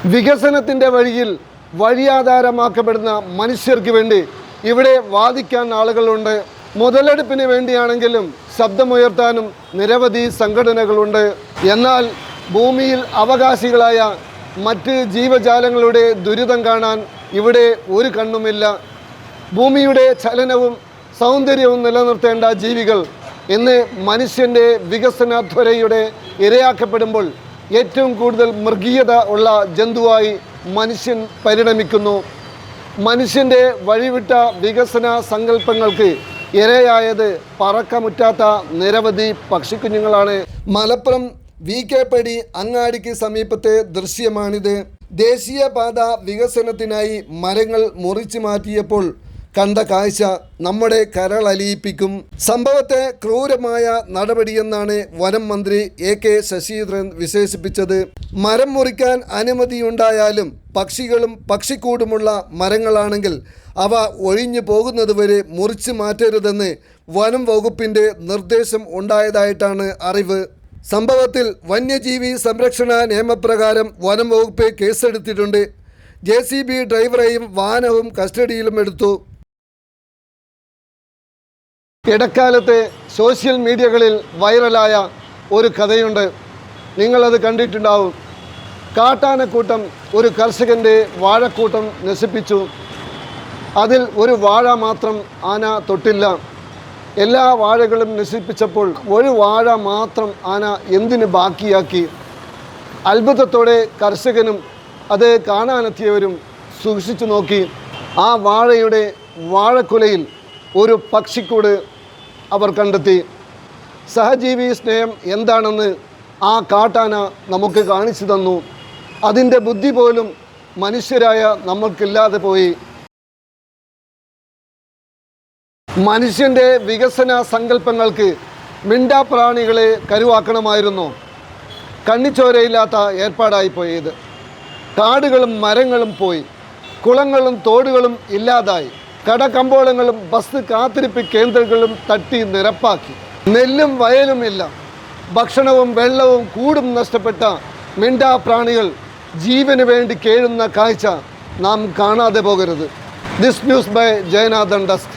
വികസനത്തിൻ്റെ വഴിയിൽ വഴിയാധാരമാക്കപ്പെടുന്ന മനുഷ്യർക്ക് വേണ്ടി ഇവിടെ വാദിക്കാൻ ആളുകളുണ്ട്. മുതലെടുപ്പിന് വേണ്ടിയാണെങ്കിലും ശബ്ദമുയർത്താനും നിരവധി സംഘടനകളുണ്ട്. എന്നാൽ ഭൂമിയിൽ അവകാശികളായ മറ്റ് ജീവജാലങ്ങളുടെ ദുരിതം കാണാൻ ഇവിടെ ഒരു കണ്ണുമില്ല. ഭൂമിയുടെ ചലനവും സൗന്ദര്യവും നിലനിർത്തേണ്ട ജീവികൾ ഇന്ന് മനുഷ്യൻ്റെ വികസനത്വരയുടെ ഇരയാക്കപ്പെടുമ്പോൾ ഏറ്റവും കൂടുതൽ മൃഗീയത ഉള്ള ജന്തുവായി മനുഷ്യൻ പരിണമിക്കുന്നു. മനുഷ്യൻ്റെ വഴിവിട്ട വികസന സങ്കല്പങ്ങൾക്ക് ഇരയായത് പറക്കമുറ്റാത്ത നിരവധി പക്ഷിക്കുഞ്ഞുങ്ങളാണ്. മലപ്പുറം VK അങ്ങാടിക്ക് സമീപത്തെ ദൃശ്യമാണിത്. ദേശീയപാത വികസനത്തിനായി മരങ്ങൾ മുറിച്ചു മാറ്റിയപ്പോൾ കണ്ട കാഴ്ച നമ്മുടെ കരളലിയിപ്പിക്കും. സംഭവത്തെ ക്രൂരമായ നടപടിയെന്നാണ് വനം മന്ത്രി AK ശശീന്ദ്രൻ വിശേഷിപ്പിച്ചത്. മരം മുറിക്കാൻ അനുമതിയുണ്ടായാലും പക്ഷികളും പക്ഷിക്കൂടുമുള്ള മരങ്ങളാണെങ്കിൽ അവ ഒഴിഞ്ഞു പോകുന്നതുവരെ മുറിച്ചു മാറ്റരുതെന്ന് വനം വകുപ്പിൻ്റെ നിർദ്ദേശം ഉണ്ടായതായിട്ടാണ് അറിവ്. സംഭവത്തിൽ വന്യജീവി സംരക്ഷണ നിയമപ്രകാരം വനം വകുപ്പ് കേസെടുത്തിട്ടുണ്ട്. JCB ഡ്രൈവറെയും വാഹനവും കസ്റ്റഡിയിലും എടുത്തു. ഇടക്കാലത്തെ സോഷ്യൽ മീഡിയകളിൽ വൈറലായ ഒരു കഥയുണ്ട്. നിങ്ങളത് കണ്ടിട്ടുണ്ടാവും. കാട്ടാനക്കൂട്ടം ഒരു കർഷകൻ്റെ വാഴക്കൂട്ടം നശിപ്പിച്ചു. അതിൽ ഒരു വാഴ മാത്രം ആന തൊട്ടില്ല. എല്ലാ വാഴകളും നശിപ്പിച്ചപ്പോൾ ഒരു വാഴ മാത്രം ആന എന്തിന് ബാക്കിയാക്കി? അത്ഭുതത്തോടെ കർഷകനും അത് കാണാനെത്തിയവരും സൂക്ഷിച്ചു നോക്കി. ആ വാഴയുടെ വാഴക്കുലയിൽ ഒരു പക്ഷിക്കൂട് അവർ കണ്ടെത്തി. സഹജീവി സ്നേഹം എന്താണെന്ന് ആ കാട്ടാന നമുക്ക് കാണിച്ചു തന്നു. അതിൻ്റെ ബുദ്ധി പോലും മനുഷ്യരായ നമ്മൾക്കില്ലാതെ പോയി. മനുഷ്യൻ്റെ വികസന സങ്കല്പങ്ങൾക്ക് മിണ്ടാപ്രാണികളെ കരുവാക്കണമായിരുന്നു. കണ്ണിച്ചോരയില്ലാത്ത ഏർപ്പാടായിപ്പോയി ഇത്. കാടുകളും മരങ്ങളും പോയി, കുളങ്ങളും തോടുകളും ഇല്ലാതായി, കടകമ്പോളങ്ങളും ബസ് കാത്തിരിപ്പ് കേന്ദ്രങ്ങളും തട്ടി നിരപ്പാക്കി. നെല്ലും വയലുമില്ല, ഭക്ഷണവും വെള്ളവും കൂടും നഷ്ടപ്പെട്ട മിണ്ടാപ്രാണികൾ ജീവന് വേണ്ടി കേഴുന്ന കാഴ്ച നാം കാണാതെ പോകരുത്. This news by Jayanathan desk.